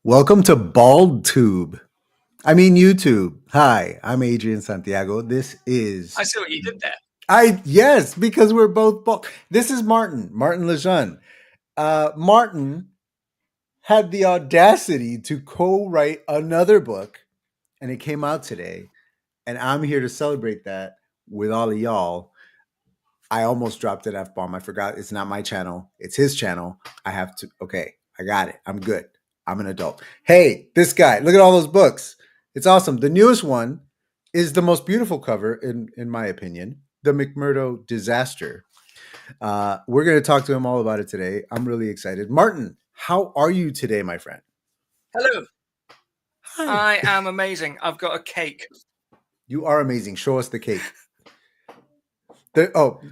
Welcome to Bald Tube. I mean YouTube. Hi, I'm Adrian Santiago. This is I see what you did there. yes, because we're both bald. This is Martin Lejeune. Martin had the audacity to co-write another book, and it came out today. And I'm here to celebrate that with all of y'all. I almost dropped an F bomb. I forgot it's not my channel. It's his channel. I have to. Okay, I got it. I'm good. I'm an adult. Hey, this guy, look at all those books. It's awesome. The newest one is the most beautiful cover, in my opinion, the McMurdo Disaster. We're going to talk to him all about it today. I'm really excited. Martin, how are you today, my friend? Hello. Hi. I am amazing. I've got a cake. You are amazing. Show us the cake.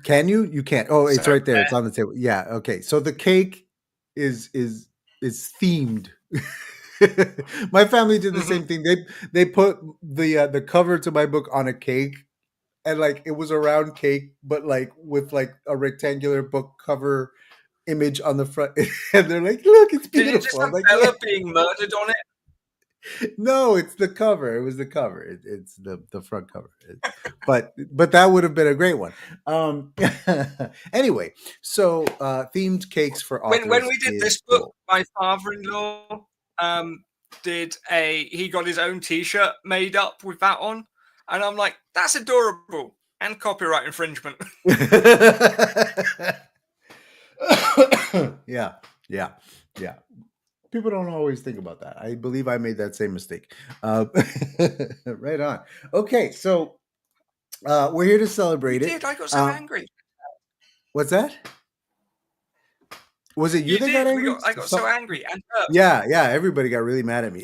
Can you? You can't. Oh, it's So right there. It's on the table. Yeah. Okay. So the cake is themed. My family did the same thing. They put the cover to my book on a cake, and like it was a round cake, but like with like a rectangular book cover image on the front, and they're like, "Look, it's Did it just beautiful." I'm have like, "Yeah." Bella being murdered on it? No, it's the cover. It was the cover. It's the front cover. But that would have been a great one. Anyway, so themed cakes for When authors we did is this book, cool. my father-in-law he got his own T-shirt made up with that on, and I'm like, that's adorable and copyright infringement. Yeah, yeah, yeah. People don't always think about that. I believe I made that same mistake. Uh, right on. Okay, so we're here to You celebrate it. did. I got so angry. What's that? Was it you You that got did. angry? I got so angry and hurt. Yeah, everybody got really mad at me.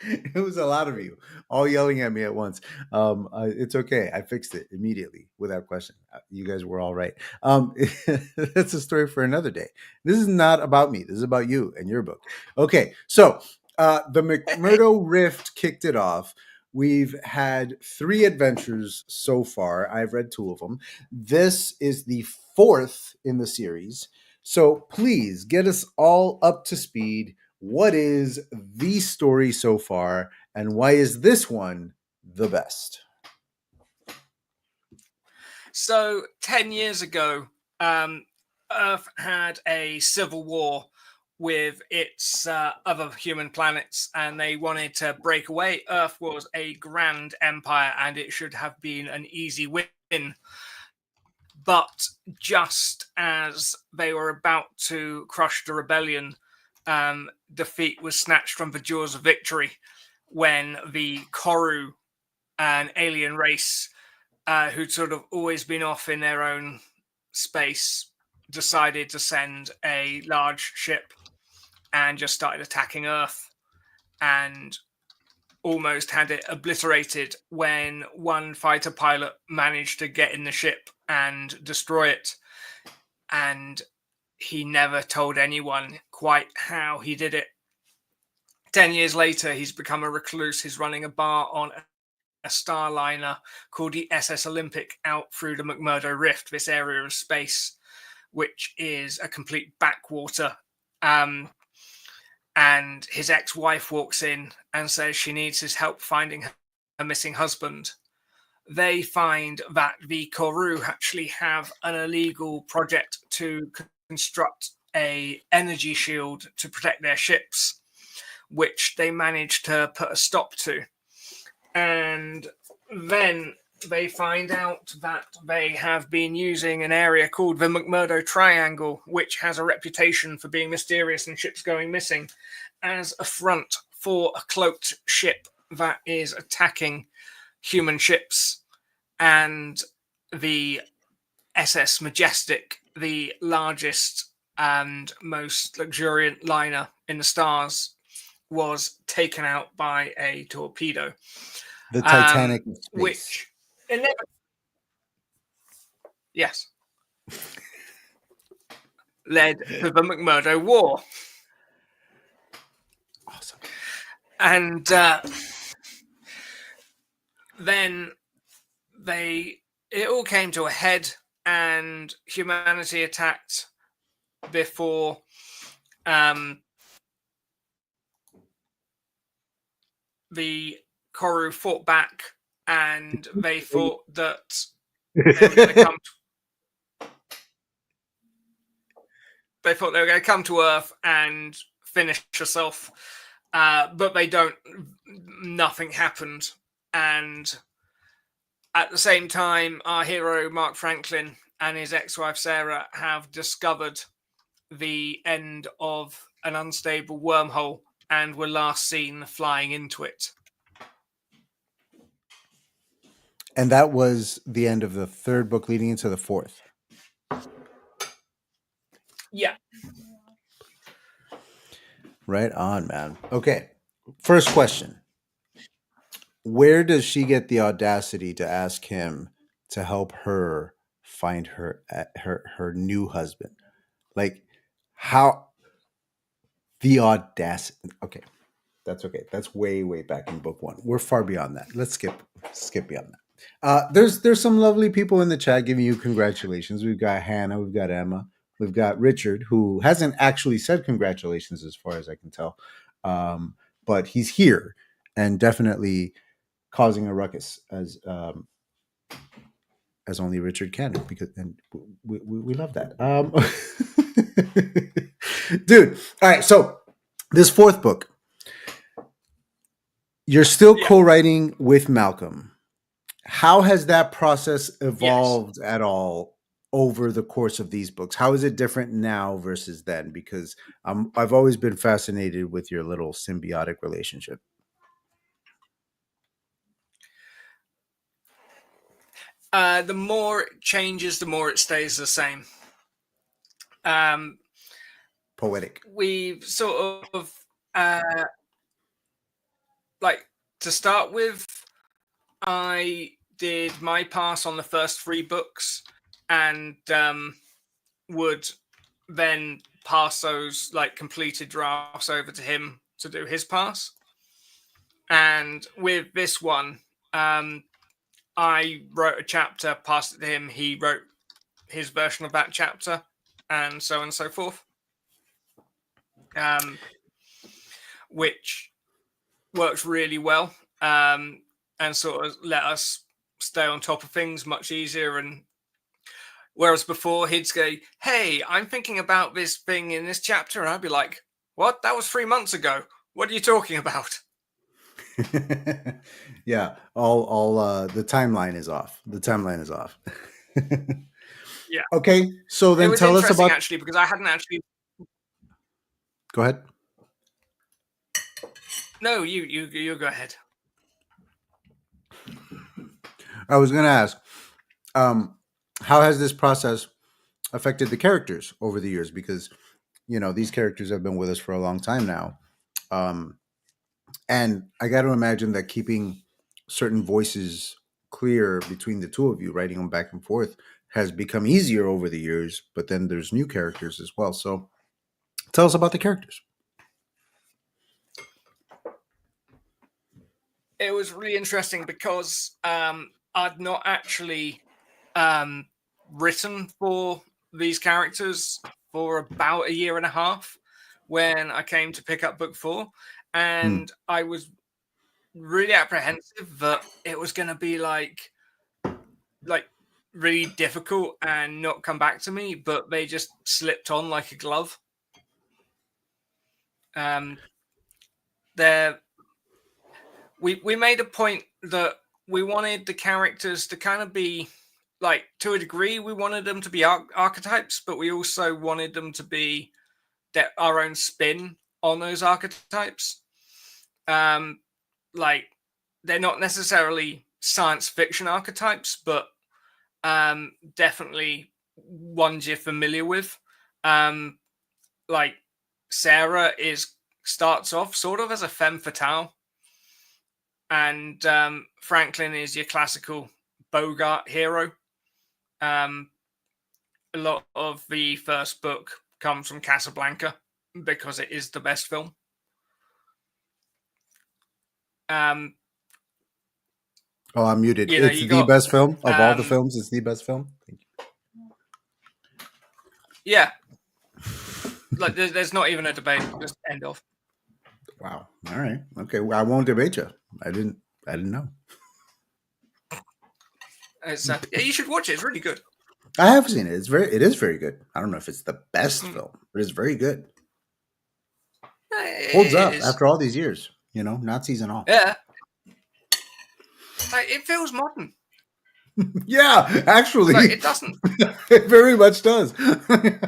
It was a lot of you all yelling at me at once. It's okay. I fixed it immediately without question. You guys were all right. That's a story for another day. This is not about me. This is about you and your book. Okay, so the McMurdo Rift kicked it off. We've had 3 adventures so far. I've read 2 of them. This is the 4th in the series. So please get us all up to speed. What is the story so far, and why is this one the best? So 10 years ago, Earth had a civil war with its other human planets, and they wanted to break away. Earth was a grand empire, and it should have been an easy win. But just as they were about to crush the rebellion, defeat was snatched from the jaws of victory when the Koru, an alien race who'd sort of always been off in their own space, decided to send a large ship and just started attacking Earth and almost had it obliterated when one fighter pilot managed to get in the ship and destroy it. And he never told anyone quite how he did it. 10 years later, he's become a recluse. He's running a bar on a starliner called the SS Olympic out through the McMurdo Rift, this area of space, which is a complete backwater. And his ex-wife walks in and says she needs his help finding her missing husband. They find that the Koru actually have an illegal project to construct a energy shield to protect their ships, which they manage to put a stop to. And then they find out that they have been using an area called the McMurdo Triangle, which has a reputation for being mysterious and ships going missing, as a front for a cloaked ship that is attacking human ships. And the SS Majestic, the largest and most luxuriant liner in the stars, was taken out by a torpedo. The Titanic of space. Which, yes, led to the McMurdo War. Awesome. And then it all came to a head, and humanity attacked before the Koru fought back, and they thought that they were going to come. They thought they were going to come to Earth and finish us off, but they don't. Nothing happened, and at the same time, our hero Mark Franklin and his ex-wife Sarah have discovered the end of an unstable wormhole and were last seen flying into it. And that was the end of the third book leading into the fourth. Yeah. Right on, man. Okay. First question. Where does she get the audacity to ask him to help her find her new husband? Like, how the audacity? Okay, that's okay. That's way back in book one. We're far beyond that. Let's skip beyond that. There's some lovely people in the chat giving you congratulations. We've got Hannah, we've got Emma, we've got Richard, who hasn't actually said congratulations as far as I can tell, but he's here and definitely causing a ruckus as only Richard can, because and we love that. Dude, all right, so this fourth book, you're still co-writing with Malcolm. How has that process evolved at all over the course of these books? How is it different now versus then? Because I've always been fascinated with your little symbiotic relationship. The more it changes, the more it stays the same. Poetic. We sort of like, to start with, I did my pass on the first 3 books and would then pass those like completed drafts over to him to do his pass. And with this one, I wrote a chapter, passed it to him, he wrote his version of that chapter, and so on and so forth. Which works really well, and sort of let us stay on top of things much easier. And whereas before he'd say, "Hey, I'm thinking about this thing in this chapter," and I'd be like, "What? That was 3 months ago. What are you talking about?" Yeah, all the timeline is off. The timeline is off. Yeah. Okay, so then tell us about, actually, because I hadn't actually. Go ahead. No, you go ahead. I was going to ask, how has this process affected the characters over the years? Because these characters have been with us for a long time now, and I got to imagine that keeping certain voices clear between the two of you, writing them back and forth, has become easier over the years. But then there's new characters as well. So tell us about the characters. It was really interesting because I'd not actually written for these characters for about a year and a half when I came to pick up book 4, and I was really apprehensive that it was going to be like really difficult and not come back to me, but they just slipped on like a glove. We made a point that we wanted the characters to kind of be like, to a degree, we wanted them to be archetypes, but we also wanted them to be our own spin on those archetypes. Like, they're not necessarily science fiction archetypes, but definitely ones you're familiar with. Like, Sarah starts off sort of as a femme fatale, and Franklin is your classical Bogart hero. A lot of the first book comes from Casablanca because it is the best film. Oh, I'm muted. It's the best film of all the films. It's the best film. Thank you. Yeah. Like, there's not even a debate. Just end off. Wow. All right. Okay. Well, I won't debate you. I didn't. I didn't know. It's yeah, you should watch it. It's really good. I have seen it. It's very. It is very good. I don't know if it's the best Mm. film, but it's very good. Holds It up is. after all these years. Nazis and all. Yeah, like, it feels modern. Yeah, Like, actually, it doesn't. it very much does. Like,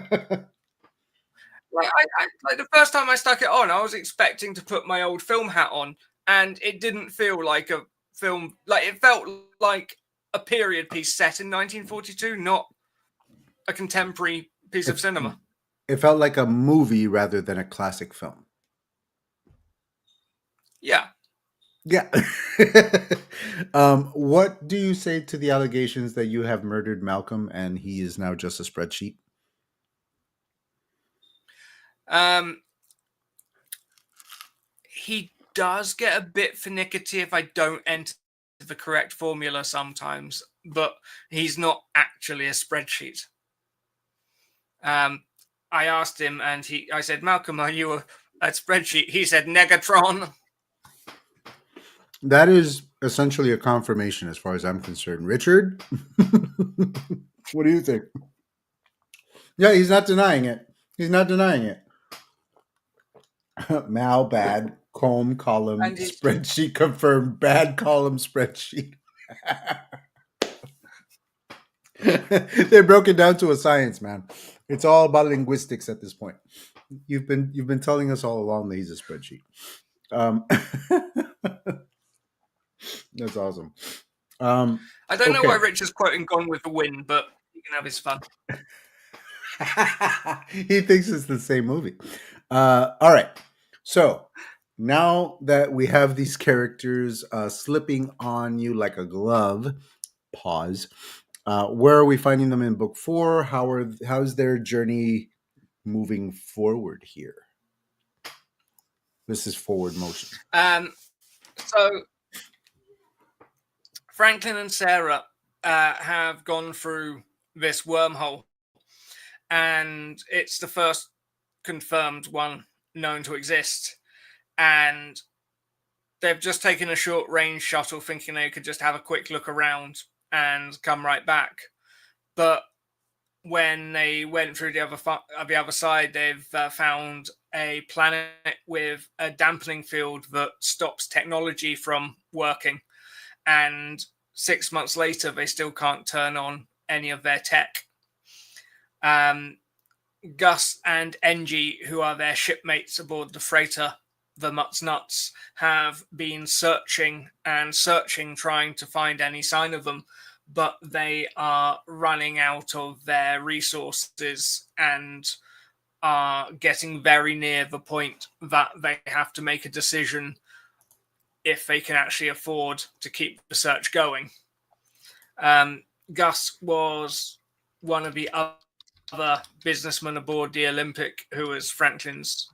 like the first time I stuck it on, I was expecting to put my old film hat on, and it didn't feel like a film. Like, it felt like a period piece set in 1942, not a contemporary piece of it, cinema. it felt like a movie rather than a classic film. Yeah. Yeah. What do you say to the allegations that you have murdered Malcolm and he is now just a spreadsheet? Um, he does get a bit finicky if I don't enter the correct formula sometimes, but he's not actually a spreadsheet. I asked him, and I said, Malcolm, are you a spreadsheet? He said, Negatron. That is essentially a confirmation as far as I'm concerned. Richard, what do you think? Yeah, he's not denying it. He's not denying it. Mal, bad, comb, column, And he's spreadsheet confirmed, bad column, spreadsheet. They broke it down to a science, man. It's all about linguistics at this point. You've been telling us all along that he's a spreadsheet. Um, that's awesome. I don't know why Okay. Rich is quoting Gone with the Wind, but he can have his fun. He thinks it's the same movie. All right. So now that we have these characters slipping on you like a glove, pause. Where are we finding them in book 4? How's their journey moving forward here? This is forward motion. So Franklin and Sarah have gone through this wormhole, and it's the first confirmed one known to exist. And they've just taken a short range shuttle, thinking they could just have a quick look around and come right back. But when they went through the other side, they've found a planet with a dampening field that stops technology from working. And 6 months later, they still can't turn on any of their tech. Gus and Engie, who are their shipmates aboard the freighter, the Mutts Nuts, have been searching and searching, trying to find any sign of them, but they are running out of their resources and are getting very near the point that they have to make a decision if they can actually afford to keep the search going. Gus was one of the other businessmen aboard the Olympic, who was Franklin's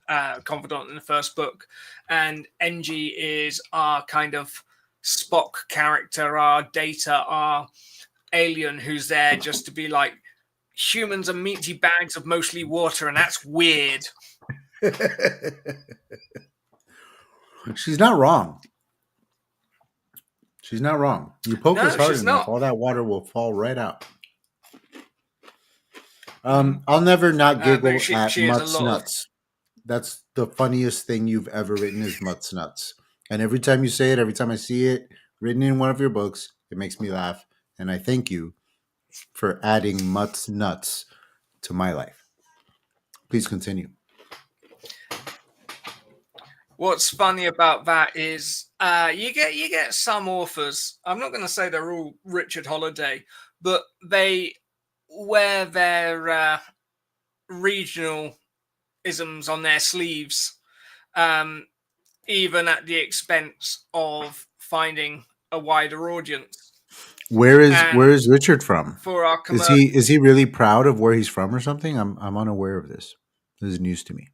confidant in the first book, and Engie is our kind of Spock character, our Data, our alien, who's there just to be like, humans are meaty bags of mostly water, and that's weird. She's not wrong. She's not wrong. You poke us No, hard she's enough, not. all that water will fall right out. I'll never not But giggle at she is a Mutt's lot of. Nuts. That's the funniest thing you've ever written is Mutt's Nuts. And every time you say it, every time I see it written in one of your books, it makes me laugh. And I thank you for adding Mutt's Nuts to my life. Please continue. What's funny about that is you get some authors. I'm not going to say they're all Richard Holiday, but they wear their regional isms on their sleeves, even at the expense of finding a wider audience. Where is And Richard from? for our Is commercial, he really proud of where he's from or something? I'm unaware of this. This is news to me.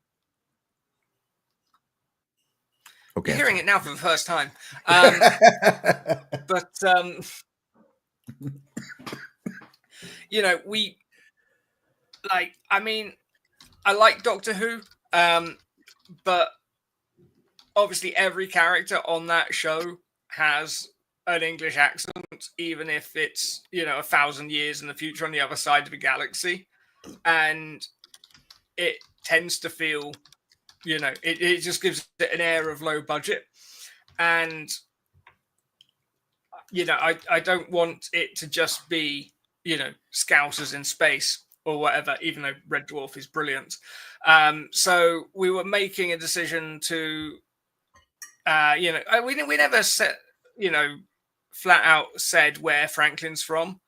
Okay, you're that's hearing it fine. now for the first time. But we like. I mean, I like Doctor Who, but obviously every character on that show has an English accent, even if it's 1,000 years in the future on the other side of the galaxy, and it tends to feel, it just gives it an air of low budget. And I don't want it to just be Scousers in space or whatever, even though Red Dwarf is brilliant. So we were making a decision to we never set flat out said where Franklin's from.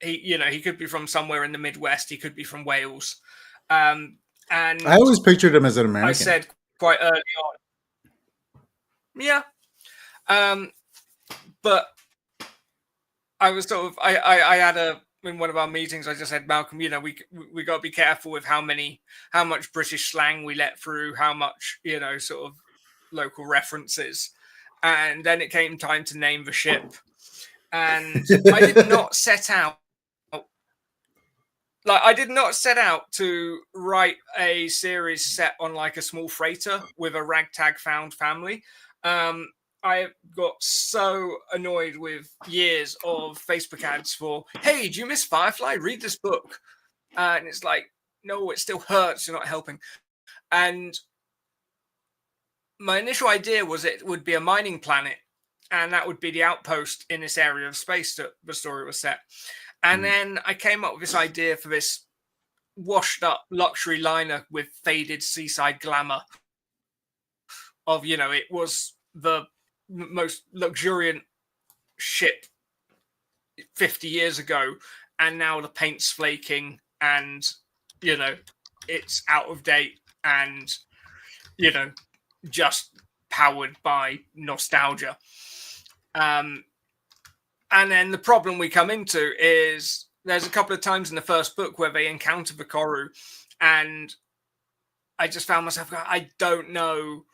He could be from somewhere in the Midwest, he could be from Wales. And I always pictured him as an American. I said quite early on, yeah. But I was sort of I had in one of our meetings, I just said, Malcolm, we got to be careful with how much British slang we let through, how much sort of local references. And then it came time to name the ship, and I did not set out to write a series set on like a small freighter with a ragtag found family. I got so annoyed with years of Facebook ads for, hey, do you miss Firefly? Read this book. And it's like, no, it still hurts. You're not helping. And my initial idea was it would be a mining planet, and that would be the outpost in this area of space that the story was set. And then I came up with this idea for this washed up luxury liner with faded seaside glamour of, it was the most luxuriant ship 50 years ago, and now the paint's flaking and it's out of date and just powered by nostalgia. And then the problem we come into is there's a couple of times in the first book where they encounter the Koru, and I just found myself going, I don't know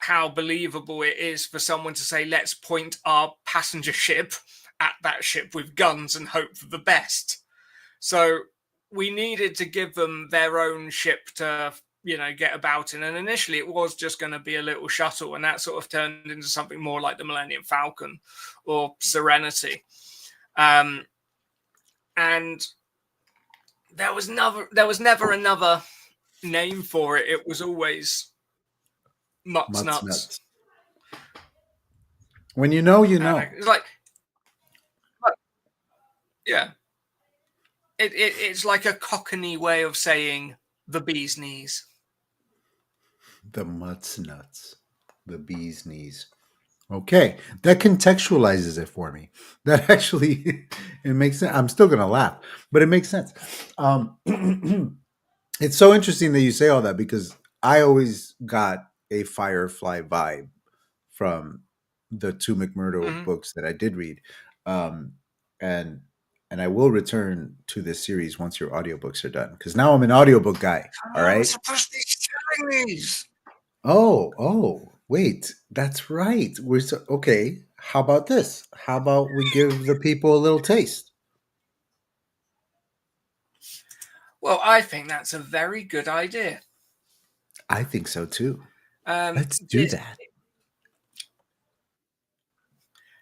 how believable it is for someone to say, let's point our passenger ship at that ship with guns and hope for the best. So we needed to give them their own ship to, get about in. And initially it was just going to be a little shuttle, and that sort of turned into something more like the Millennium Falcon or Serenity. And there was never another name for it. It was always Mutts Nuts. When you know. It's like, yeah. It's like a Cockney way of saying the bee's knees. The Mutts Nuts. The bee's knees. Okay. That contextualizes it for me. That actually, it makes sense. I'm still going to laugh, but it makes sense. It's so interesting that you say all that, because I always got a Firefly vibe from the two McMurdo books that I did read. And I will return to this series once your audiobooks are done, because now I'm an audiobook guy. All right. I'm supposed to be selling these. Oh, wait, that's right. Okay. How about this? How about we give the people a little taste? Well, I think that's a very good idea. I think so too. Let's do that.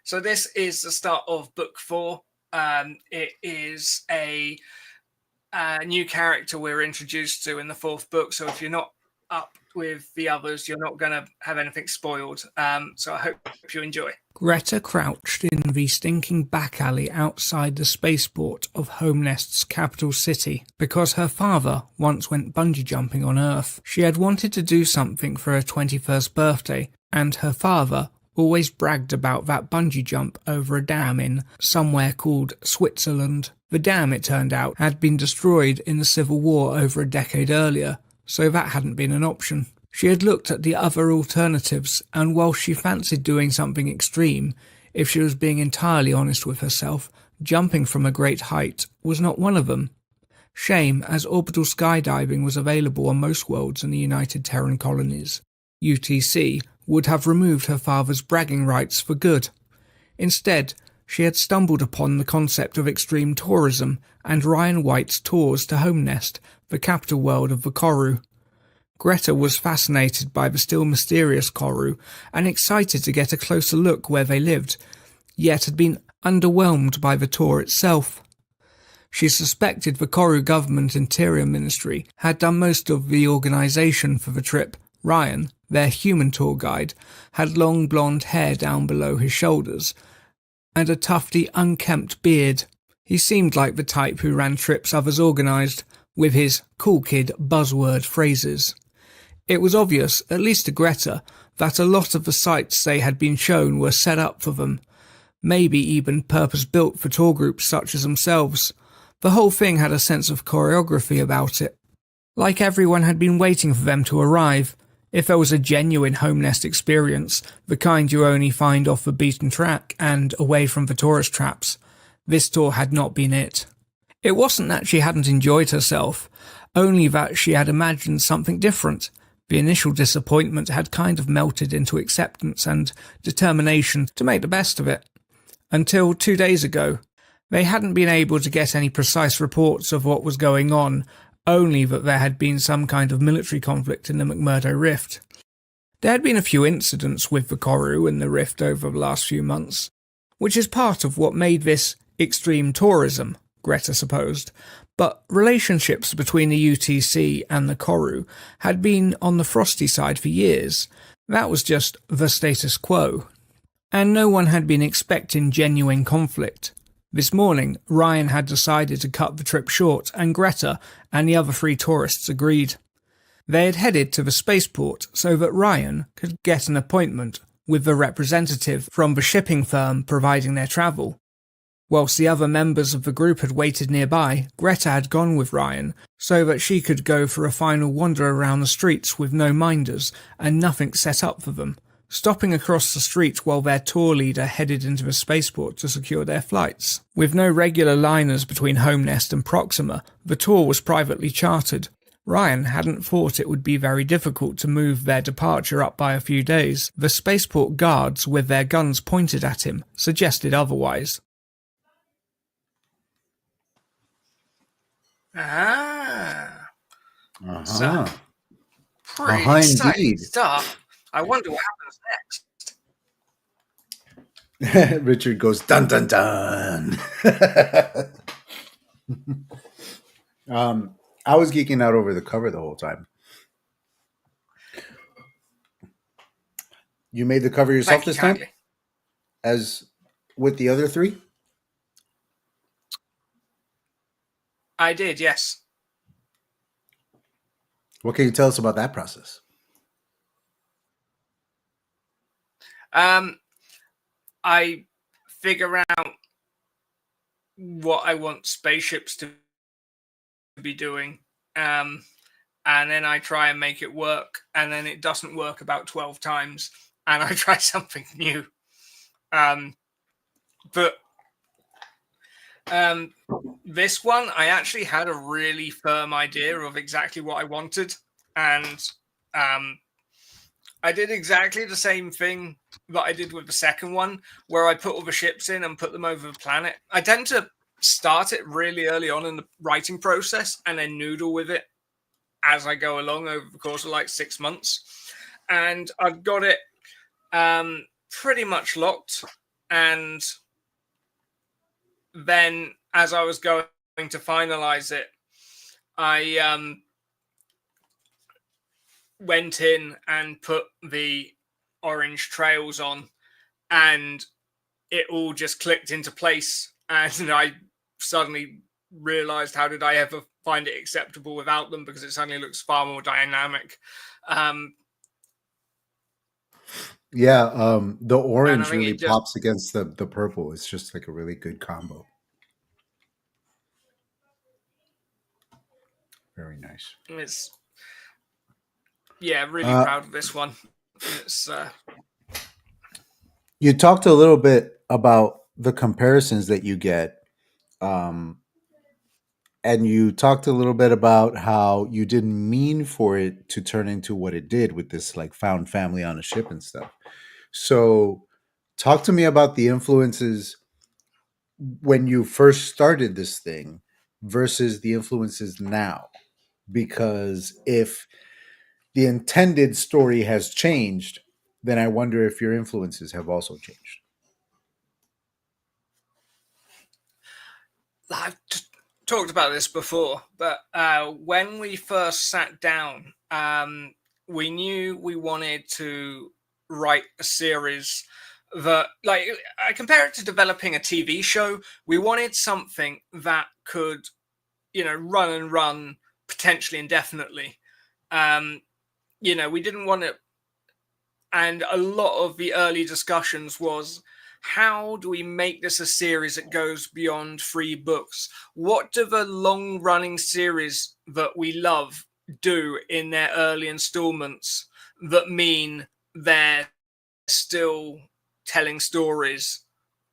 So this is the start of book 4. It is a new character we're introduced to in the 4th book. So if you're not up with the others, you're not going to have anything spoiled. So I hope you enjoy. Greta crouched in the stinking back alley outside the spaceport of Homenest's capital city because her father once went bungee jumping on Earth. She had wanted to do something for her 21st birthday, and her father always bragged about that bungee jump over a dam in somewhere called Switzerland. The dam, it turned out, had been destroyed in the Civil War over a decade earlier, so that hadn't been an option. She had looked at the other alternatives, and while she fancied doing something extreme, if she was being entirely honest with herself, jumping from a great height was not one of them. Shame, as orbital skydiving was available on most worlds in the United Terran Colonies. UTC would have removed her father's bragging rights for good. Instead, she had stumbled upon the concept of extreme tourism and Ryan White's tours to Homenest, the capital world of the Koru. Greta was fascinated by the still mysterious Koru and excited to get a closer look where they lived, yet had been underwhelmed by the tour itself. She suspected the Koru government interior ministry had done most of the organisation for the trip. Ryan, their human tour guide, had long blonde hair down below his shoulders and a tufty, unkempt beard. He seemed like the type who ran trips others organised, with his cool kid buzzword phrases. It was obvious, at least to Greta, that a lot of the sites they had been shown were set up for them, maybe even purpose-built for tour groups such as themselves. The whole thing had a sense of choreography about it. Like everyone had been waiting for them to arrive. If there was a genuine home nest experience, the kind you only find off the beaten track and away from the tourist traps, this tour had not been it. It wasn't that she hadn't enjoyed herself, only that she had imagined something different. The initial disappointment had kind of melted into acceptance and determination to make the best of it. Until 2 days ago, they hadn't been able to get any precise reports of what was going on, only that there had been some kind of military conflict in the McMurdo Rift. There had been a few incidents with the Koru and the Rift over the last few months, which is part of what made this extreme tourism, Greta supposed, but relationships between the UTC and the Koru had been on the frosty side for years. That was just the status quo. And no one had been expecting genuine conflict. This morning, Ryan had decided to cut the trip short, and Greta and the other 3 tourists agreed. They had headed to the spaceport so that Ryan could get an appointment with the representative from the shipping firm providing their travel. Whilst the other members of the group had waited nearby, Greta had gone with Ryan so that she could go for a final wander around the streets with no minders and nothing set up for them, stopping across the street while their tour leader headed into the spaceport to secure their flights. With no regular liners between Home Nest and Proxima, the tour was privately chartered. Ryan hadn't thought it would be very difficult to move their departure up by a few days. The spaceport guards, with their guns pointed at him, suggested otherwise. So, pretty exciting indeed. stuff. I wonder what happens next. Richard goes, dun dun dun. I was geeking out over the cover the whole time. You made the cover yourself this time? As with the other 3? I did, yes. What can you tell us about that process? I figure out what I want spaceships to be doing, and then I try and make it work, and then it doesn't work about 12 times, and I try something new. But this one, I actually had a really firm idea of exactly what I wanted, and I did exactly the same thing that I did with the second one, where I put all the ships in and put them over the planet. I tend to start it really early on in the writing process and then noodle with it as I go along over the course of like 6 months. And I've got it pretty much locked. And then as I was going to finalize it, I went in and put the orange trails on, and it all just clicked into place. And I suddenly realized, how did I ever find it acceptable without them? Because it suddenly looks far more dynamic. The orange really pops against the purple. It's just like a really good combo. Very nice. It's really proud of this one. It's you talked a little bit about the comparisons that you get, and you talked a little bit about how you didn't mean for it to turn into what it did with this like found family on a ship and stuff. So talk to me about the influences when you first started this thing versus the influences now. Because if the intended story has changed, then I wonder if your influences have also changed. I've talked about this before, but when we first sat down, we knew we wanted to write a series that, like, I compare it to developing a TV show. We wanted something that could, run and run potentially indefinitely. We didn't want it. And a lot of the early discussions was, how do we make this a series that goes beyond 3 books? What do the long running series that we love do in their early installments that mean they're still telling stories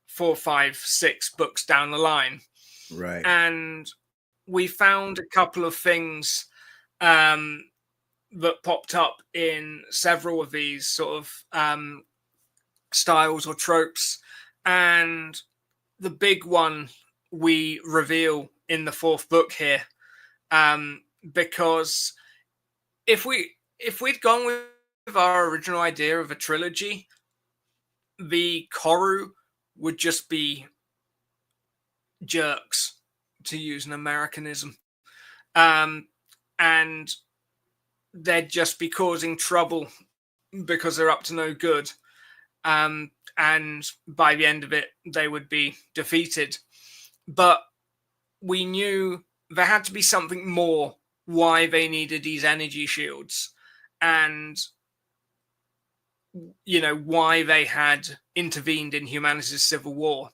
4, 5, 6 books down the line? Right. And we found a couple of things that popped up in several of these sort of styles or tropes. And the big one we reveal in the 4th book here, because if we'd gone with our original idea of a trilogy, the Koru would just be jerks, to use an Americanism, and they'd just be causing trouble because they're up to no good. And by the end of it, they would be defeated. But we knew there had to be something more why they needed these energy shields, and why they had intervened in humanity's civil war.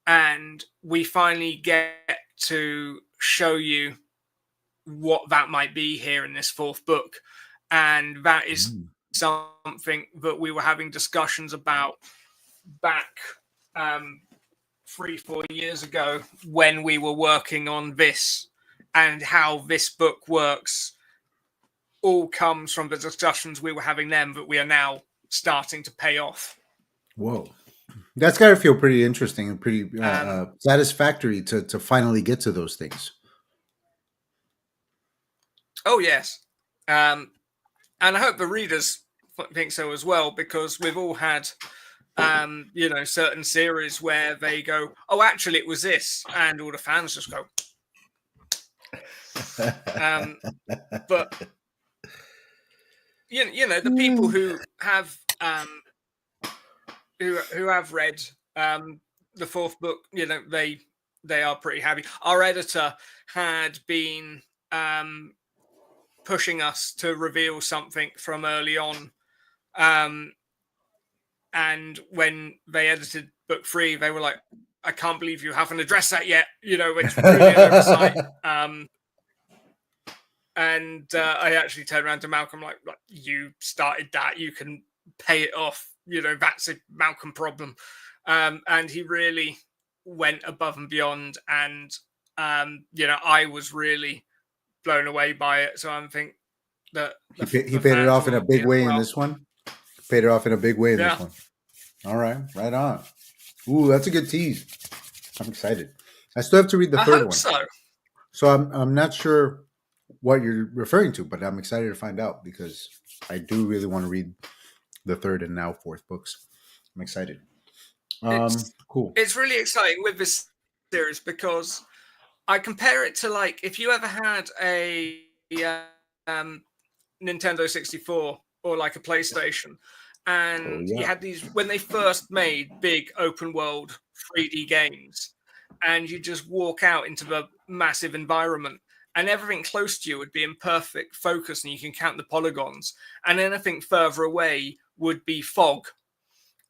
And we finally get to show you what that might be here in this 4th book. And that is something that we were having discussions about back 3-4 years ago when we were working on this, and how this book works all comes from the discussions we were having then that we are now starting to pay off. Whoa. That's got to feel pretty interesting and pretty satisfactory to finally get to those things. Oh, yes. And I hope the readers think so as well, because we've all had certain series where they go, oh, actually it was this, and all the fans just go. But the people who have who have read the 4th book, they are pretty happy. Our editor had been pushing us to reveal something from early on, and when they edited book 3, they were like, I can't believe you haven't addressed that yet, which was really an oversight. And I actually turned around to Malcolm like, you started that, you can pay it off, that's a Malcolm problem. And he really went above and beyond, and I was really blown away by it. So I'm thinking that he paid it off in a big way in this one. Paid it off in a big way in this one. All right, right on. Ooh, that's a good tease. I'm excited. I still have to read the third one. So I'm not sure what you're referring to, but I'm excited to find out, because I do really want to read the 3rd and now 4th books. I'm excited. Cool. It's really exciting with this series, because I compare it to, like, if you ever had a Nintendo 64 or like a PlayStation, and you had these, when they first made big open world 3D games, and you just walk out into the massive environment, and everything close to you would be in perfect focus, and you can count the polygons, and anything further away would be fog.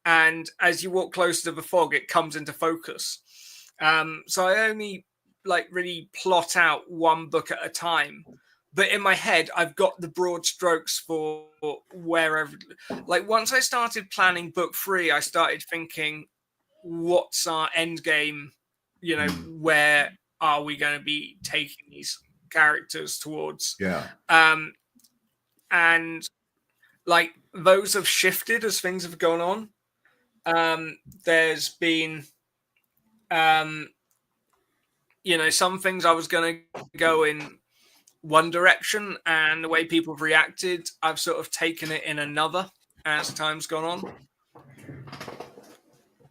And as you walk closer to the fog, it comes into focus. So I only really plot out 1 book at a time. But in my head, I've got the broad strokes for wherever. Like, once I started planning book 3, I started thinking, what's our end game? Where are we going to be taking these characters towards? Yeah. And like, those have shifted as things have gone on. There's been, some things I was going to go in one direction, and the way people have reacted, I've sort of taken it in another as time's gone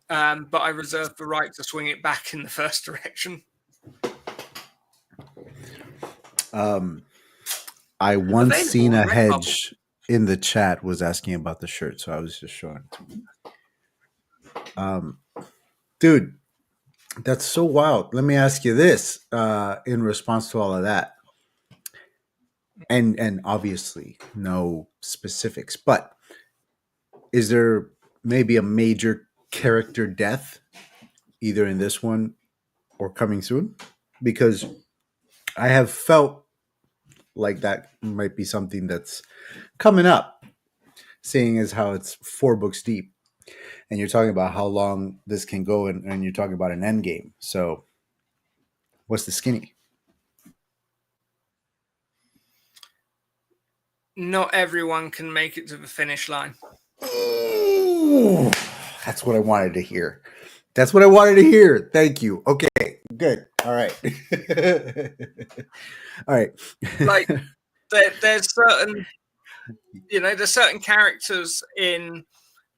on. But I reserve the right to swing it back in the first direction. I once Available seen on a Redbubble. hedge in the chat was asking about the shirt, so I was just showing it to him. Dude, that's so wild. Let me ask you this in response to all of that. And obviously no specifics, but is there maybe a major character death either in this one or coming soon? Because I have felt like that might be something that's coming up, seeing as how it's 4 books deep. And you're talking about how long this can go, and you're talking about an end game. So what's the skinny? Not everyone can make it to the finish line. Ooh, that's what I wanted to hear. That's what I wanted to hear. Thank you. Okay, good. All right. All right. Like there's certain, there's certain characters in,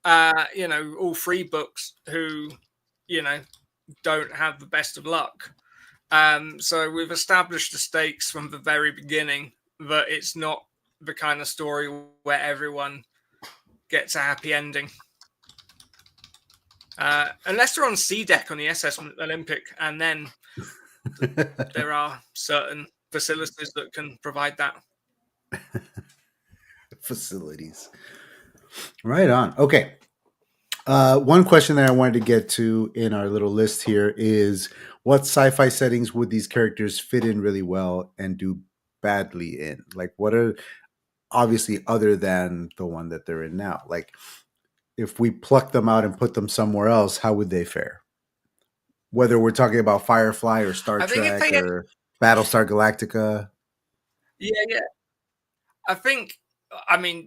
all 3 books who, don't have the best of luck. So we've established the stakes from the very beginning that it's not the kind of story where everyone gets a happy ending. Unless they're on C deck on the SS Olympic, and then there are certain facilities that can provide that. Facilities. Right on. Okay. One question that I wanted to get to in our little list here is what sci-fi settings would these characters fit in really well and do badly in? Like, what are, obviously, other than the one that they're in now? Like, if we pluck them out and put them somewhere else, how would they fare? Whether we're talking about Firefly or Star Trek or Battlestar Galactica. Yeah.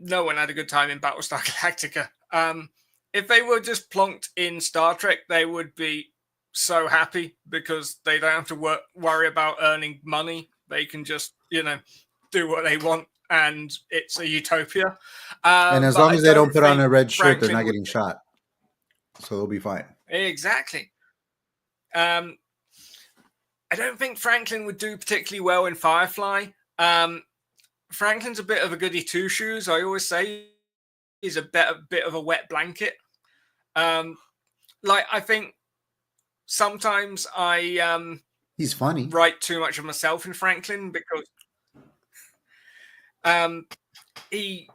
No one had a good time in Battlestar Galactica. If they were just plonked in Star Trek, they would be so happy because they don't have to worry about earning money. They can just, do what they want, and it's a utopia. And as long as they don't put on a red shirt, they're not getting shot. So they'll be fine. Exactly. I don't think Franklin would do particularly well in Firefly. Franklin's a bit of a goody two shoes. I always say he's a bit of a wet blanket. I think sometimes he's funny. Write too much of myself in Franklin because he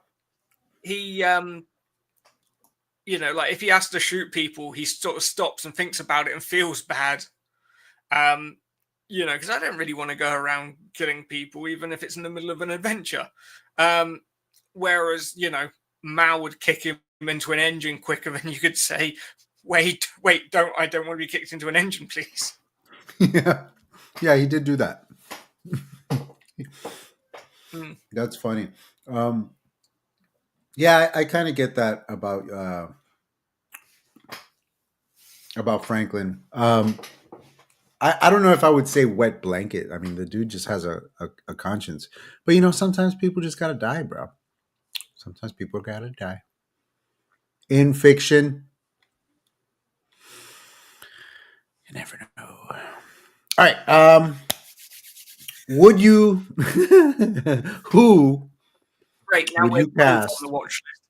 if he has to shoot people, he sort of stops and thinks about it and feels bad. Because I don't really want to go around killing people, even if it's in the middle of an adventure. Whereas, Mal would kick him into an engine quicker than you could say, wait, I don't want to be kicked into an engine, please. Yeah, he did do that. That's funny. Yeah, I kind of get that about Franklin. I don't know if I would say wet blanket. I mean, the dude just has a conscience. But, sometimes people just got to die, bro. Sometimes people got to die. In fiction, you never know. All right. Would you... who Great, now would you cast? On the watch list.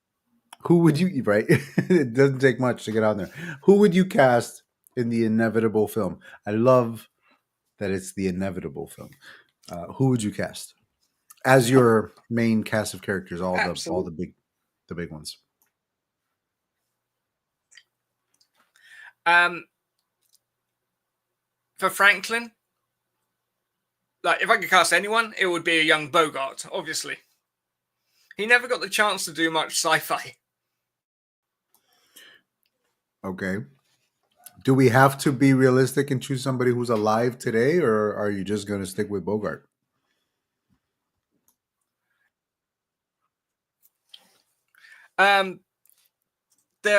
Who would you... Right? It doesn't take much to get on there. Who would you cast in the inevitable film? I love that it's the inevitable film. Who would you cast as your main cast of characters? All the big ones. For Franklin, if I could cast anyone, it would be a young Bogart. Obviously, he never got the chance to do much sci-fi. Okay. Do we have to be realistic and choose somebody who's alive today, or are you just going to stick with Bogart? There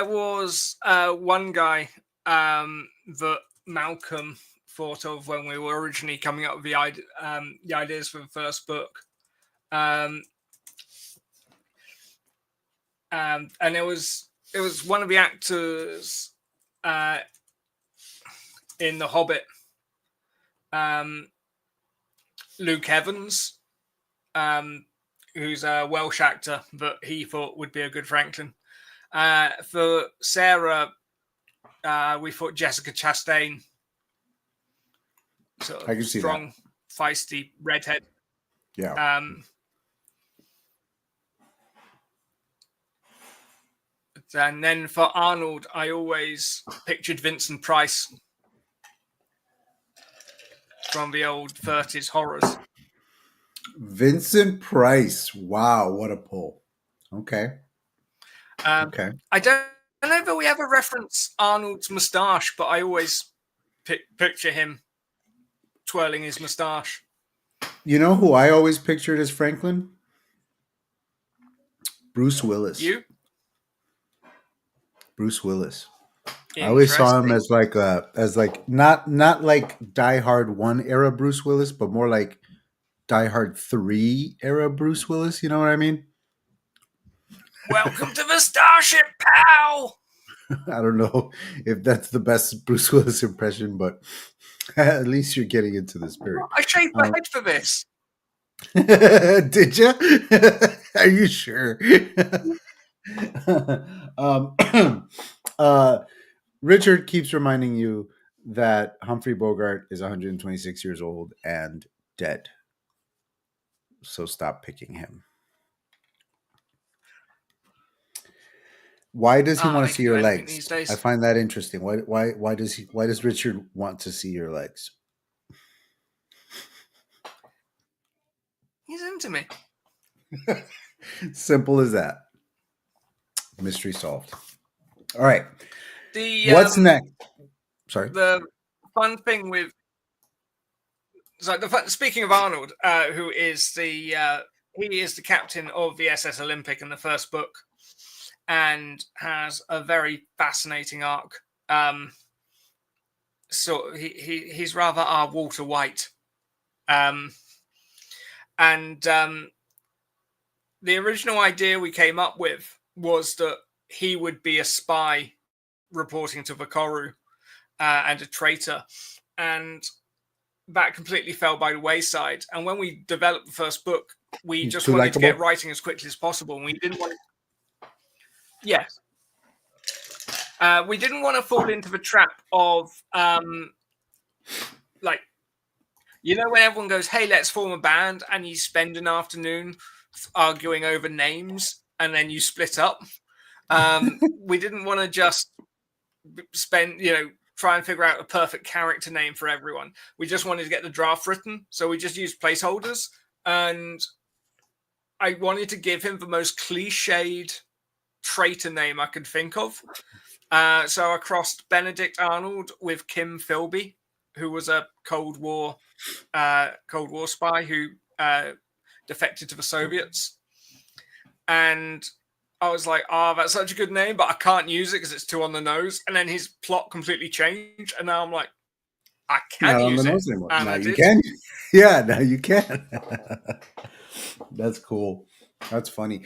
was one guy that Malcolm thought of when we were originally coming up with the ideas for the first book. And it was one of the actors in The Hobbit, Luke Evans, who's a Welsh actor, but he thought would be a good Franklin. For Sarah, we thought Jessica Chastain, sort of I can see strong, feisty redhead. Yeah. And then for Arnold, I always pictured Vincent Price from the old 30s horrors. Vincent Price. Wow, what a pull. Okay. Okay. I don't know if we ever reference Arnold's moustache, but I always picture him twirling his moustache. You know who I always pictured as Franklin? Bruce Willis. You? Bruce Willis. I always saw him as like not like Die Hard 1 era Bruce Willis, but more like Die Hard 3 era Bruce Willis. You know what I mean? Welcome to the Starship, pal! I don't know if that's the best Bruce Willis impression, but at least you're getting into the spirit. I shaved my head for this. Did you? Are you sure? Richard keeps reminding you that Humphrey Bogart is 126 years old and dead. So stop picking him. Why does he want to see your legs? I find that interesting. Why does Richard want to see your legs? He's into me. Simple as that. Mystery solved. All right. What's next? Sorry. The fun thing with speaking of Arnold, who is he is the captain of the SS Olympic in the first book, and has a very fascinating arc. So he's rather our Walter White. The original idea we came up with was that he would be a spy reporting to Vakoru and a traitor, and that completely fell by the wayside. And when we developed the first book, we just wanted to get writing as quickly as possible, and we didn't want to... Yes. We didn't want to fall into the trap of like, you know, when everyone goes, hey, let's form a band, and you spend an afternoon arguing over names, and then you split up. We didn't want to just spend, try and figure out a perfect character name for everyone. We just wanted to get the draft written, so we just used placeholders, and I wanted to give him the most cliched traitor name I could think of. So I crossed Benedict Arnold with Kim Philby, who was a Cold War spy who defected to the Soviets. And I was like, that's such a good name, but I can't use it because it's too on the nose. And then his plot completely changed. And now I'm like, I can use it. Now you can. Yeah, now you can. That's cool. That's funny.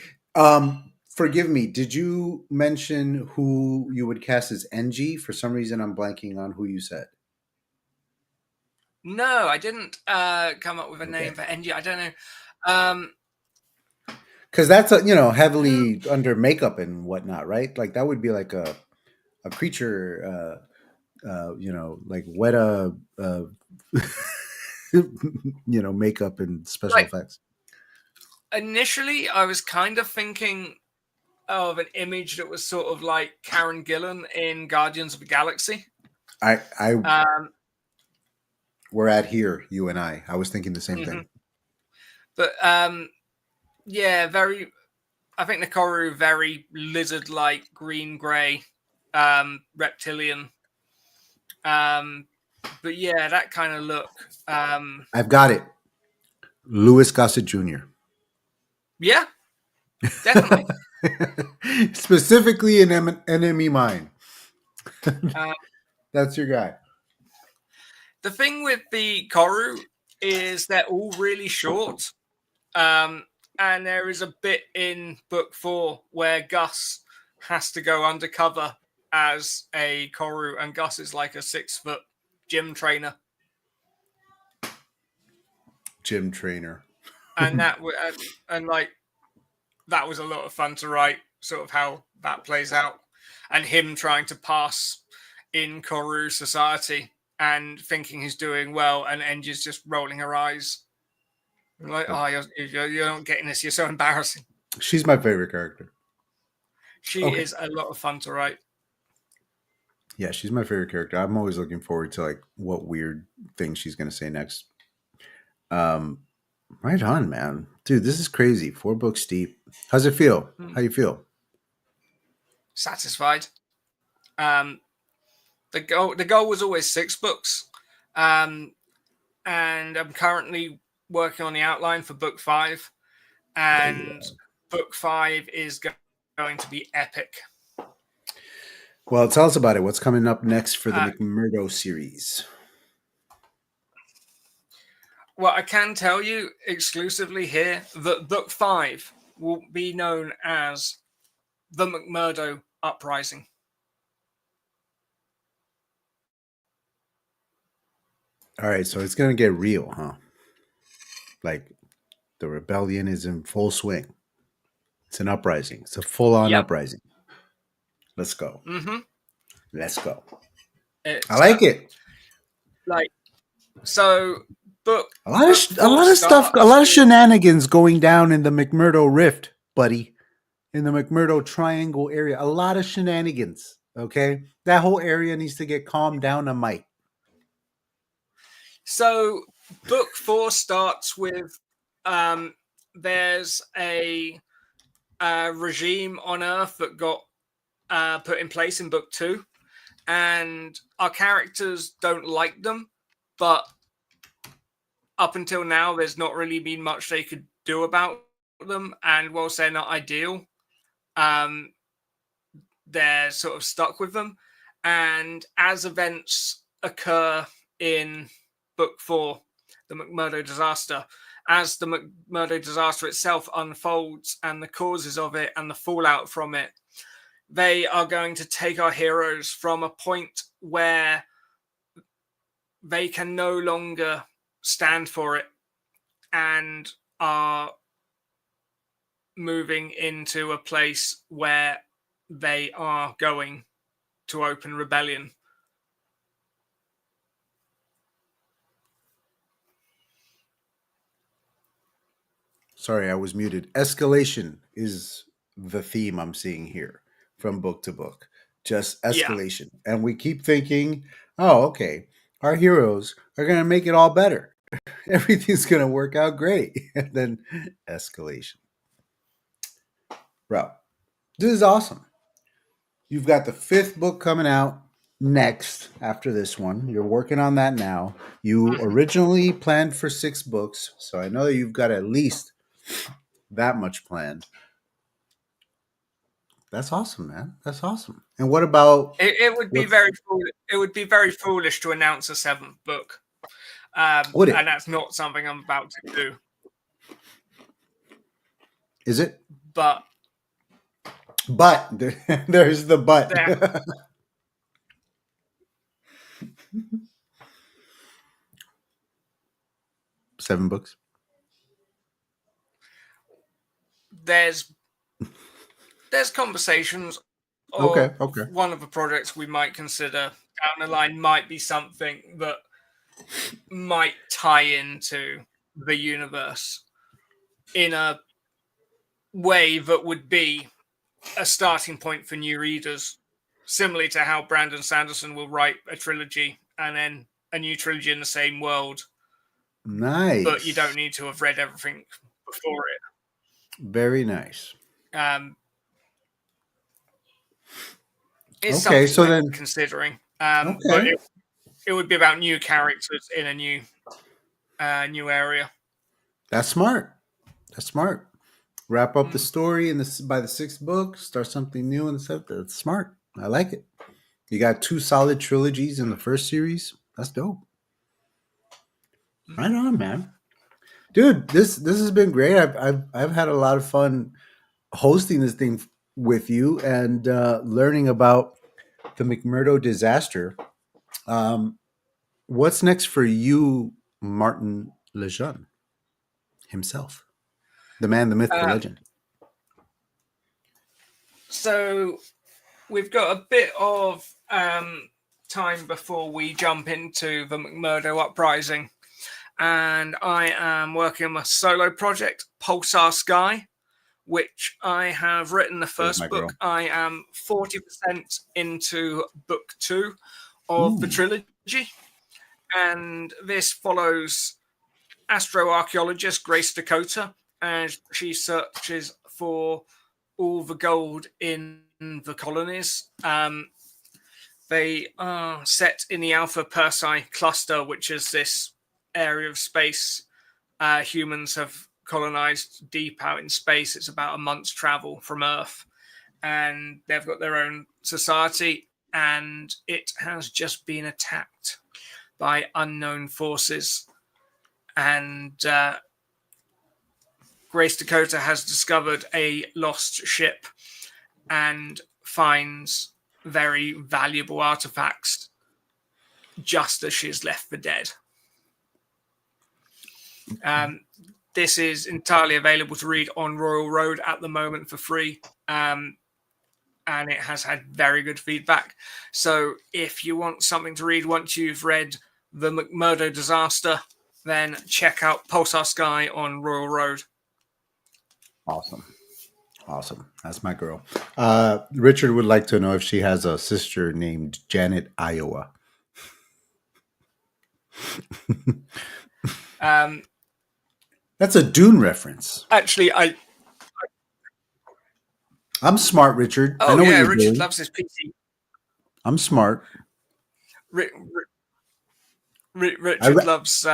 Forgive me. Did you mention who you would cast as NG? For some reason, I'm blanking on who you said. No, I didn't come up with a name for NG. I don't know. Because that's heavily under makeup and whatnot, right? Like that would be like a creature, like Weta, makeup and special effects. Initially, I was kind of thinking of an image that was sort of like Karen Gillan in Guardians of the Galaxy. We're at here, you and I. I was thinking the same thing. But yeah, very. I think Nakoru very lizard-like, green-gray, reptilian. But yeah, that kind of look. I've got it. Louis Gossett Jr. Yeah, definitely. Specifically in Enemy Mine. That's your guy. The thing with the Koru is they're all really short. And there is a bit in book 4 where Gus has to go undercover as a Koru, and Gus is like a 6-foot gym trainer. Gym trainer. And that was a lot of fun to write, sort of how that plays out, and him trying to pass in Koru society and thinking he's doing well, and Enji's just rolling her eyes. Like, oh, you're not getting this. You're so embarrassing. She's my favorite character. She is a lot of fun to write. Yeah, she's my favorite character. I'm always looking forward to like what weird thing she's going to say next. Right on, man. Dude, this is crazy. 4 books deep. How's it feel? How you feel? Satisfied. The goal was always 6 books. And I'm currently working on the outline for book 5. And book 5 is going to be epic. Well, tell us about it. What's coming up next for the McMurdo series? Well, I can tell you exclusively here that book 5 will be known as the McMurdo Uprising. All right, so it's going to get real, huh? Like the rebellion is in full swing. It's an uprising. It's a full-on uprising. Let's go. Mm-hmm. Let's go. I like it. Like, so book a lot of stuff, a lot of shenanigans going down in the McMurdo Rift, buddy. In the McMurdo Triangle area, a lot of shenanigans. Okay, that whole area needs to get calmed down a mite. So book 4 starts with there's a regime on Earth that got put in place in book 2, and our characters don't like them, but up until now there's not really been much they could do about them, and whilst they're not ideal, they're sort of stuck with them. And as events occur in book 4, the McMurdo disaster, as the McMurdo disaster itself unfolds and the causes of it and the fallout from it, they are going to take our heroes from a point where they can no longer stand for it and are moving into a place where they are going to open rebellion. Sorry, I was muted. Escalation is the theme I'm seeing here from book to book. Just escalation. Yeah. And we keep thinking, oh, okay, our heroes are going to make it all better. Everything's going to work out great. And then escalation. Bro, this is awesome. You've got the 5th book coming out next after this one. You're working on that now. You originally planned for 6 books, so I know that you've got at least that much planned. That's awesome, man. That's awesome. And what about it would be very foolish. It would be very foolish to announce a 7th book. Would it? And that's not something I'm about to do. Is it? But there's the but. Yeah. 7 books. There's conversations. Okay. One of the projects we might consider down the line might be something that might tie into the universe in a way that would be a starting point for new readers, similarly to how Brandon Sanderson will write a trilogy and then a new trilogy in the same world. Nice. But you don't need to have read everything before it. Very nice. It's something so then considering. Okay. But it would be about new characters in a new area. That's smart. Wrap up the story by the 6th book. Start something new in the 7th. That's smart. I like it. You got 2 solid trilogies in the first series. That's dope. Right on, man. Dude, this has been great. I've had a lot of fun hosting this thing with you and learning about the McMurdo disaster. Um, what's next for you, Martin Lejeune himself, the man, the myth, the Uh, legend? so we've got a bit of time before we jump into the McMurdo uprising, and I am working on a solo project, Pulsar Sky, which I have written the There's my first girl. book. I am 40% into book 2 of the Ooh. trilogy, and this follows astroarchaeologist Grace Dakota as she searches for all the gold in the colonies. They are set in the Alpha Persei cluster, which is this area of space humans have colonized deep out in space. It's about a month's travel from Earth, and they've got their own society, and it has just been attacked by unknown forces. And Grace Dakota has discovered a lost ship and finds very valuable artifacts just as she's left for dead. This is entirely available to read on Royal Road at the moment for free, and it has had very good feedback. So if you want something to read once you've read The McMurdo Disaster, then check out Pulsar Sky on Royal Road. Awesome. That's my girl. Richard would like to know if she has a sister named Janet Iowa. That's a Dune reference. Actually, I'm smart, Richard. I oh know what yeah, you're Richard doing. loves his PC. I'm smart. Richard loves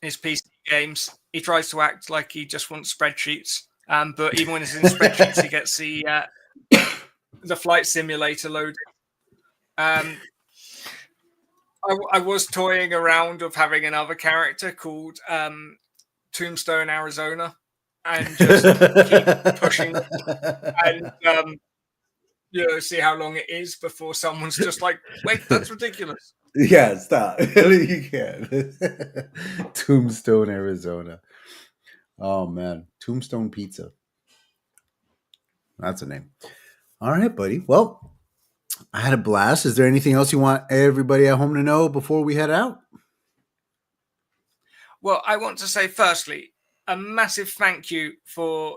his PC games. He tries to act like he just wants spreadsheets, but even when he's in spreadsheets, he gets the flight simulator loaded. I was toying around of having another character called Tombstone, Arizona, and just keep pushing and see how long it is before someone's just like, wait, that's ridiculous. Yeah, stop. You can't. Tombstone, Arizona. Oh man, Tombstone Pizza. That's a name. All right, buddy. Well, I had a blast. Is there anything else you want everybody at home to know before we head out? Well, I want to say firstly, a massive thank you for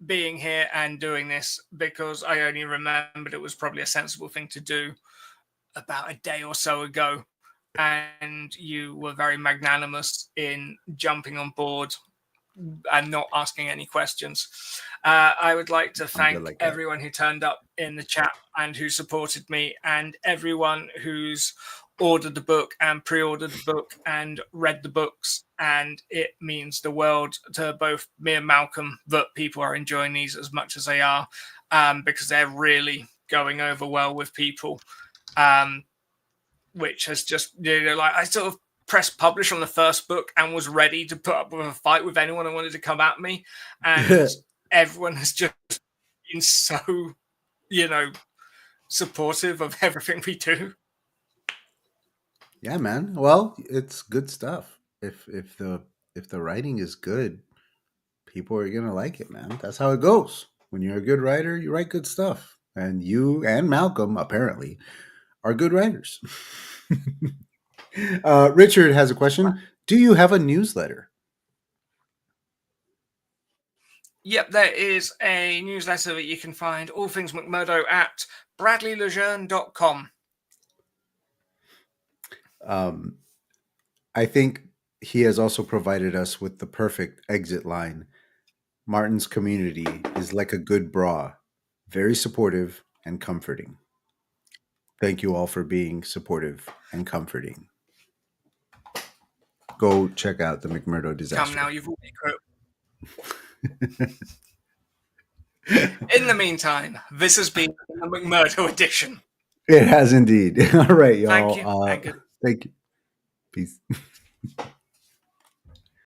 being here and doing this, because I only remembered it was probably a sensible thing to do about a day or so ago, and you were very magnanimous in jumping on board and not asking any questions. I would like to thank like everyone who turned up in the chat and who supported me, and everyone who's ordered the book and pre-ordered the book and read the books. And it means the world to both me and Malcolm that people are enjoying these as much as they are, because they're really going over well with people, which has just, like, I sort of pressed publish on the first book and was ready to put up with a fight with anyone who wanted to come at me, and everyone has just been so supportive of everything we do. Yeah, man. Well, it's good stuff. If the writing is good, people are gonna like it, man. That's how it goes. When you're a good writer, you write good stuff. And you and Malcolm apparently are good writers. Richard has a question. Do you have a newsletter? Yep, there is a newsletter that you can find, all things McMurdo, at bradleylejeune.com. I think he has also provided us with the perfect exit line. Martin's community is like a good bra, very supportive and comforting. Thank you all for being supportive and comforting. Go check out the McMurdo disaster. Come now, you've all been quote. In the meantime, this has been the McMurdo edition. It has indeed. All right, y'all. Thank you. Thank you. Peace.